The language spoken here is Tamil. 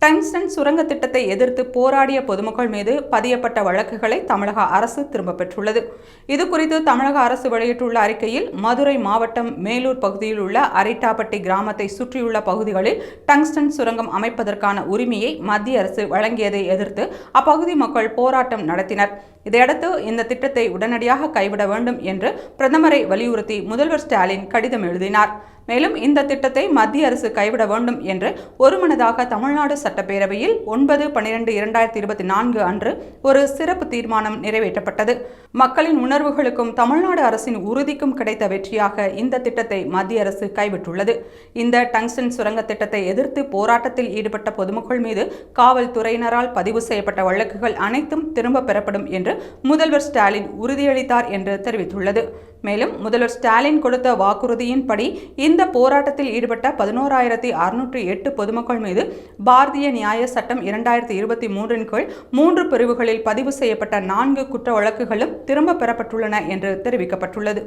டங்ஸ்டன் சுரங்க திட்டத்தை எதிர்த்து போராடிய பொதுமக்கள் மீது பதியப்பட்ட வழக்குகளை தமிழக அரசு திரும்பப் பெற்றுள்ளது. இதுகுறித்து தமிழக அரசு வெளியிட்டுள்ள அறிக்கையில், மதுரை மாவட்டம் மேலூர் பகுதியில் உள்ள அரிட்டாப்பட்டி கிராமத்தை சுற்றியுள்ள பகுதிகளில் டங்ஸ்டன் சுரங்கம் அமைப்பதற்கான உரிமையை மத்திய அரசு வழங்கியதை எதிர்த்து அப்பகுதி மக்கள் போராட்டம் நடத்தினர். இதையடுத்து இந்த திட்டத்தை உடனடியாக கைவிட வேண்டும் என்று பிரதமரை வலியுறுத்தி முதல்வர் ஸ்டாலின் கடிதம் எழுதினார். மேலும் இந்த திட்டத்தை மத்திய அரசு கைவிட வேண்டும் என்று ஒருமனதாக தமிழ்நாடு சட்டப்பேரவையில் 9/12/2024 அன்று ஒரு சிறப்பு தீர்மானம் நிறைவேற்றப்பட்டது. மக்களின் உணர்வுகளுக்கும் தமிழ்நாடு அரசின் உறுதிக்கும் கிடைத்த வெற்றியாக இந்த திட்டத்தை மத்திய அரசு கைவிட்டுள்ளது. இந்த டங்ஸ்டன் சுரங்க திட்டத்தை எதிர்த்து போராட்டத்தில் ஈடுபட்ட பொதுமக்கள் மீது காவல்துறையினரால் பதிவு செய்யப்பட்ட வழக்குகள் அனைத்தும் திரும்ப பெறப்படும் என்று முதல்வர் ஸ்டாலின் உறுதியளித்தார் என்று தெரிவித்துள்ளது. மேலும் முதல்வர் ஸ்டாலின் கொடுத்த வாக்குறுதியின்படி இந்த போராட்டத்தில் ஈடுபட்ட 11,608 பொதுமக்கள் மீது பாரதிய நியாய சட்டம் 2023 கீழ் 3 பிரிவுகளில் பதிவு செய்யப்பட்ட 4 குற்ற வழக்குகளும் திரும்ப பெறப்பட்டுள்ளன என்று தெரிவிக்கப்பட்டுள்ளது.